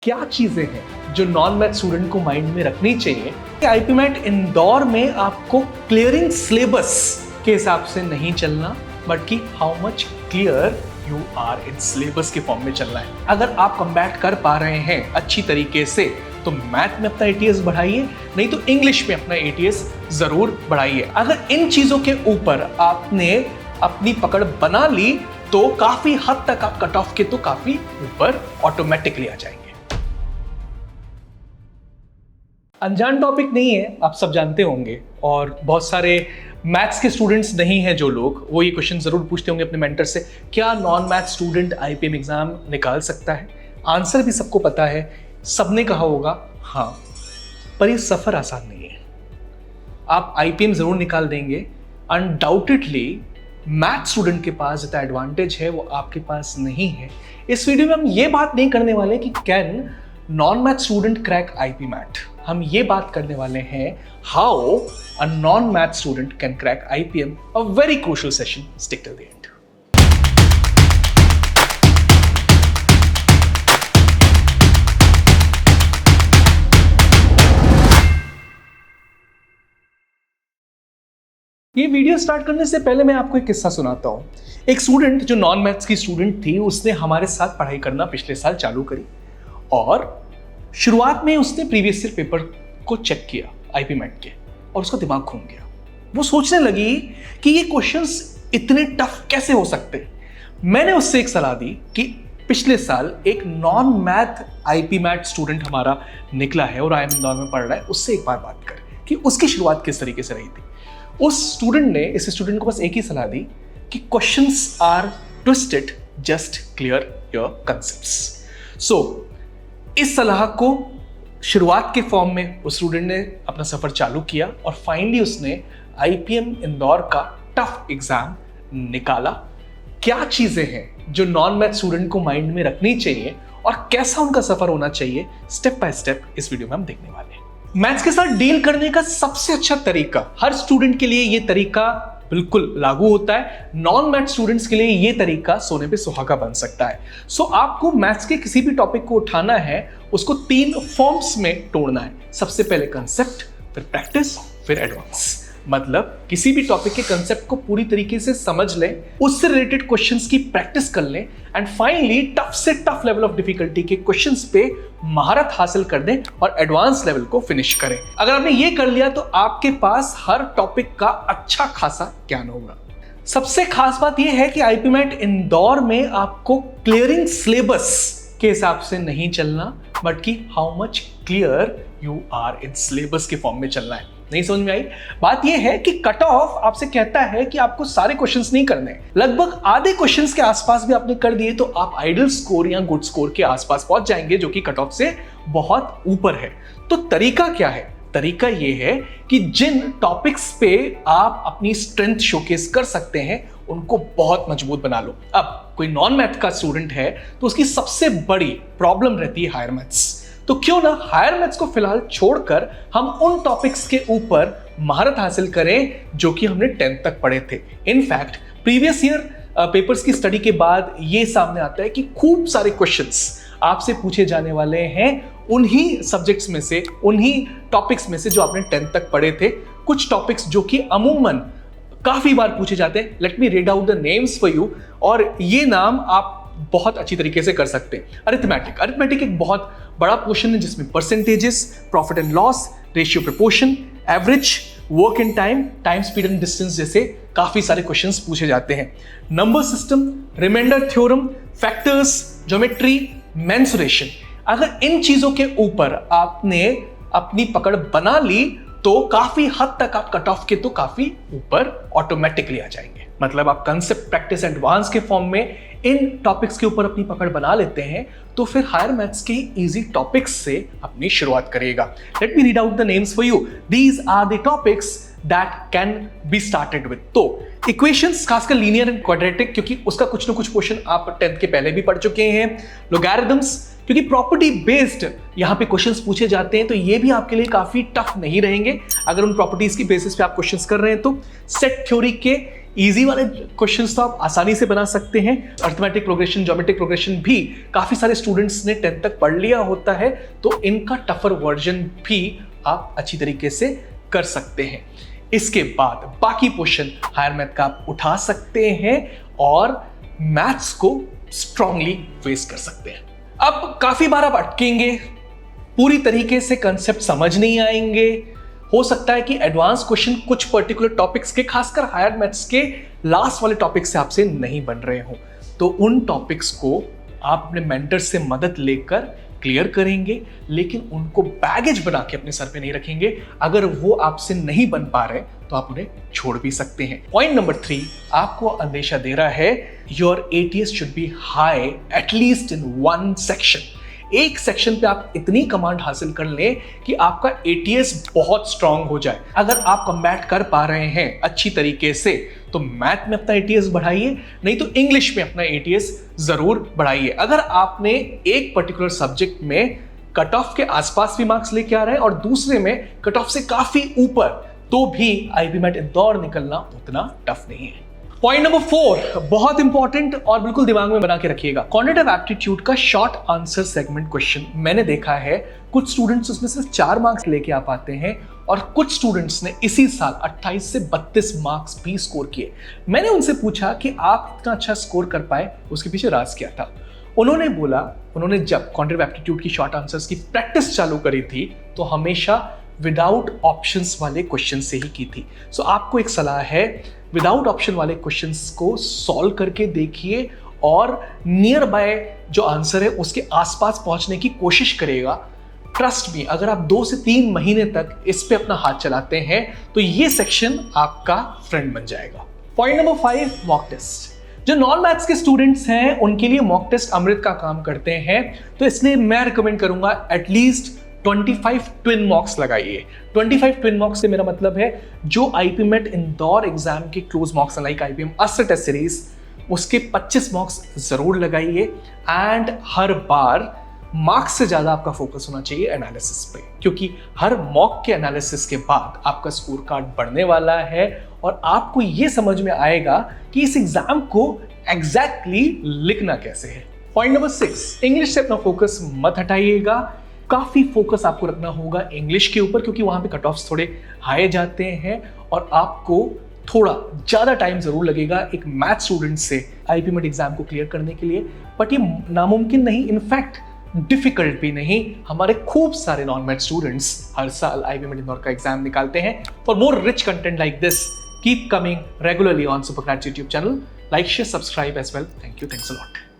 क्या चीजें हैं जो नॉन मैथ स्टूडेंट को माइंड में रखनी चाहिए। आईपी मैट इंदौर में आपको क्लियरिंग सिलेबस के हिसाब से नहीं चलना, बट कि how much clear you are in syllabus के फॉर्म में चलना है। अगर आप कम्बैट कर पा रहे हैं अच्छी तरीके से तो मैथ में अपना एटीएस बढ़ाइए, नहीं तो इंग्लिश में अपना एटीएस जरूर बढ़ाइए। अगर इन चीजों के ऊपर आपने अपनी पकड़ बना ली तो काफी हद तक आप कट ऑफ के तो काफी ऊपर ऑटोमेटिकली आ जाएंगे। अनजान टॉपिक नहीं है, आप सब जानते होंगे, और बहुत सारे मैथ्स के स्टूडेंट्स नहीं हैं जो लोग, वो ये क्वेश्चन जरूर पूछते होंगे अपने मेंटर से, क्या non math student IPM exam निकाल सकता है। आंसर भी सबको पता है, सबने कहा होगा हाँ, पर ये सफर आसान नहीं है। आप आईपीएम जरूर निकाल देंगे, अनडाउटेडली मैथ स्टूडेंट के पास जितना एडवांटेज है वो आपके पास नहीं है। इस वीडियो में हम ये बात नहीं करने वाले कि can non math student crack IPMAT. हम ये बात करने वाले हैं how a non math student can crack IPM. A very crucial session, stick till the end. ये वीडियो स्टार्ट करने से पहले मैं आपको एक किस्सा सुनाता हूं। एक स्टूडेंट जो नॉन मैथ्स की स्टूडेंट थी, उसने हमारे साथ पढ़ाई करना पिछले साल चालू करी, और शुरुआत में उसने प्रीवियस ईयर पेपर को चेक किया आईपी मैट के, और उसका दिमाग घूम गया। वो सोचने लगी कि ये क्वेश्चंस इतने टफ कैसे हो सकते। मैंने उससे एक सलाह दी कि पिछले साल एक non math IPMAT student हमारा निकला है और आईएम इंदौर में पढ़ रहा है, उससे एक बार बात कर कि उसकी शुरुआत किस तरीके से रही थी। उस स्टूडेंट ने इस स्टूडेंट को बस एक ही सलाह दी कि questions are twisted, just clear your concepts. So इस सलाह को शुरुआत के फॉर्म में उस स्टूडेंट ने अपना सफर चालू किया, और फाइनली उसने आईपीएम इंदौर का टफ एग्जाम निकाला। क्या चीजें हैं जो नॉन मैथ स्टूडेंट को माइंड में रखनी चाहिए और कैसा उनका सफर होना चाहिए, स्टेप बाय स्टेप इस वीडियो में हम देखने वाले हैं। मैथ्स के साथ डील करने का सबसे अच्छा तरीका, हर स्टूडेंट के लिए ये तरीका बिल्कुल लागू होता है, नॉन मैथ स्टूडेंट्स के लिए ये तरीका सोने पे सुहागा बन सकता है। सो आपको मैथ्स के किसी भी टॉपिक को उठाना है, उसको 3 फॉर्म्स में तोड़ना है। सबसे पहले कंसेप्ट, फिर प्रैक्टिस, फिर एडवांस। मतलब किसी भी टॉपिक के कंसेप्ट को पूरी तरीके से समझ लें, उससे रिलेटेड क्वेश्चंस की प्रैक्टिस कर लें, एंड फाइनली टफ से टफ लेवल ऑफ डिफिकल्टी के क्वेश्चंस पे महारत हासिल कर दें और एडवांस लेवल को फिनिश करें। अगर आपने ये कर लिया तो आपके पास हर टॉपिक का अच्छा खासा ज्ञान होगा। सबसे खास बात यह है कि आईपी मैट इंदौर में आपको क्लियरिंग सिलेबस के हिसाब से नहीं चलना, बट कि how much clear you are in syllabus के फॉर्म में चलना है। नहीं समझ में आई? बात यह है कि कट ऑफ आपसे कहता है कि आपको सारे क्वेश्चंस नहीं करने, लगभग आधे क्वेश्चंस के आसपास भी आपने कर दिए तो आप आइडियल स्कोर या गुड स्कोर के आसपास पहुंच जाएंगे, जो कि कट ऑफ से बहुत ऊपर है। तो तरीका क्या है? तरीका यह है कि जिन टॉपिक्स पे आप अपनी स्ट्रेंथ शोकेस कर सकते हैं उनको बहुत मजबूत बना लो। अब कोई नॉन मैथ का स्टूडेंट है तो उसकी सबसे बड़ी प्रॉब्लम रहती है हायर मैथ्स, तो क्यों ना हायर मैथ्स को फिलहाल छोड़कर हम उन टॉपिक्स के ऊपर महारत हासिल करें जो कि हमने 10th तक पढ़े थे। इनफैक्ट प्रीवियस ईयर पेपर्स की स्टडी के बाद ये सामने आता है कि खूब सारे क्वेश्चंस आपसे पूछे जाने वाले हैं उन्हीं सब्जेक्ट्स में से, उन्हीं टॉपिक्स में से जो आपने 10th तक पढ़े थे। कुछ टॉपिक्स जो कि अमूमन काफी बार पूछे जाते हैं, late me read out the names for you, और ये नाम आप बहुत अच्छी तरीके से कर सकते हैं। अरिथमेटिक एक बहुत बड़ा पोर्शन है जिसमें percentages, profit and loss, ratio proportion, average, work in time, time speed and distance जैसे काफी सारे क्वेश्चंस पूछे जाते हैं। Number system, remainder theorem, factors, geometry, mensuration. अगर इन चीजों के ऊपर आपने अपनी पकड़ बना ली तो काफी हद तक आप कट ऑफ के तो काफी ऊपर ऑटोमेटिकली आ जाएंगे। मतलब आप कंसेप्ट, प्रैक्टिस, एडवांस के फॉर्म में इन टॉपिक्स के ऊपर अपनी पकड़ बना लेते हैं तो फिर हायर मैथ्स के इजी टॉपिक्स से अपनी शुरुआत करिएगा। Let me read out the names for you. These are the topics that can be started with. तो इक्वेशंस, खासकर लीनियर एंड क्वाड्रेटिक, क्योंकि उसका कुछ ना कुछ पोर्शन आप 10th के पहले भी पढ़ चुके हैं। लॉगरिथम्स, क्योंकि प्रॉपर्टी बेस्ड यहाँ पे क्वेश्चंस पूछे जाते हैं तो ये भी आपके लिए काफी टफ नहीं रहेंगे अगर उन प्रॉपर्टीज की बेसिस पे आप क्वेश्चंस कर रहे हैं तो। सेट थ्योरी के इजी वाले क्वेश्चंस तो आप आसानी से बना सकते हैं। अर्थमेटिक प्रोग्रेशन, ज्योमेट्रिक प्रोग्रेशन भी काफी सारे स्टूडेंट्स ने 10th तक पढ़ लिया होता है, तो इनका टफर वर्जन भी आप अच्छी तरीके से कर सकते हैं। इसके बाद बाकी पोर्शन हायर मैथ का आप उठा सकते हैं और मैथ्स को स्ट्रांगली फेस कर सकते हैं। अब काफी बार आप अटकेंगे, पूरी तरीके से कंसेप्ट समझ नहीं आएंगे। हो सकता है कि एडवांस क्वेश्चन कुछ पर्टिकुलर टॉपिक्स के, खासकर हायर मैथ्स के लास्ट वाले टॉपिक से आपसे नहीं बन रहे हो, तो उन टॉपिक्स को आप अपने मेंटर से मदद लेकर क्लियर करेंगे, लेकिन उनको बैगेज बना के अपने सर पे नहीं रखेंगे। अगर वो आपसे नहीं बन पा रहे तो आप उन्हें छोड़ भी सकते हैं। पॉइंट नंबर 3 आपको अंदेशा दे रहा है, your ATS should be high at least in 1 section. एक सेक्शन पे आप इतनी कमांड हासिल कर लें कि आपका ATS बहुत स्ट्रांग हो जाए। अगर आप कम्बैट कर पा रहे हैं अच्छी तरीके से तो मैथ में अपना ATS बढ़ाइए, नहीं तो इंग्लिश में अपना ATS जरूर बढ़ाइए। अगर आपने एक पर्टिकुलर सब्जेक्ट में कट ऑफ के आसपास भी मार्क्स लेके आ रहे हैं और दूसरे में कट ऑफ से काफी ऊपर, तो भी IB मैट इंदौर निकलना उतना टफ नहीं है। पॉइंट नंबर 4 बहुत इंपॉर्टेंट और बिल्कुल दिमाग में बना के रखिएगा। क्वांटिटेटिव एप्टीट्यूड का शॉर्ट आंसर सेगमेंट क्वेश्चन मैंने देखा है, कुछ स्टूडेंट्स उसमें सिर्फ 4 मार्क्स लेके आ पाते हैं और कुछ स्टूडेंट्स ने इसी साल 28 से 32 मार्क्स भी स्कोर किए। मैंने उनसे पूछा कि आप इतना अच्छा स्कोर कर पाए, उसके पीछे राज क्या था। उन्होंने बोला, उन्होंने जब क्वांटिटेटिव एप्टीट्यूड की शॉर्ट आंसर्स की प्रैक्टिस चालू करी थी तो हमेशा विदाउट ऑप्शंस वाले क्वेश्चन से ही की थी। सो आपको एक सलाह है, विदाउट ऑप्शन वाले क्वेश्चंस को सॉल्व करके देखिए और नियर बाय जो आंसर है उसके आसपास पहुंचने की कोशिश करेगा। ट्रस्ट मी, अगर आप 2 से 3 महीने तक इस पे अपना हाथ चलाते हैं तो ये सेक्शन आपका फ्रेंड बन जाएगा। Point number 5 mock test. जो नॉन मैथ्स के स्टूडेंट्स हैं उनके लिए मॉक टेस्ट अमृत का काम करते हैं, तो इसलिए मैं रिकमेंड करूंगा एटलीस्ट 25 ट्विन मॉक्स लगाइए। 25 ट्विन मॉक्स से मेरा मतलब है जो IB मैट इंदौर एग्जाम के क्लोज मॉक्स लाइक IBM अस्त्र टेस्ट सीरीज, उसके 25 मॉक्स जरूर लगाइए। एंड हर बार मार्क्स से ज्यादा आपका फोकस होना चाहिए एनालिसिस पे, क्योंकि हर मॉक के एनालिसिस के बाद आपका स्कोर कार्ड बढ़ने वाला है और आपको ये समझ में आएगा कि इस एग्जाम को एग्जैक्टली लिखना कैसे है। पॉइंट नंबर 6, इंग्लिश से अपना फोकस मत हटाइएगा। काफी फोकस आपको रखना होगा इंग्लिश के ऊपर, क्योंकि वहां पे कट ऑफ्स थोड़े हाई जाते हैं और आपको थोड़ा ज्यादा टाइम जरूर लगेगा एक मैथ स्टूडेंट से IB मैट एग्जाम को क्लियर करने के लिए। बट ये नामुमकिन नहीं, इनफैक्ट डिफिकल्ट भी नहीं। हमारे खूब सारे नॉन मैथ स्टूडेंट्स हर साल IB मैट इंदौर का एग्जाम निकालते हैं। For more rich content like this, keep coming regularly on Super Cracks YouTube channel. Like, share, subscribe as well. Thank you, thanks a lot.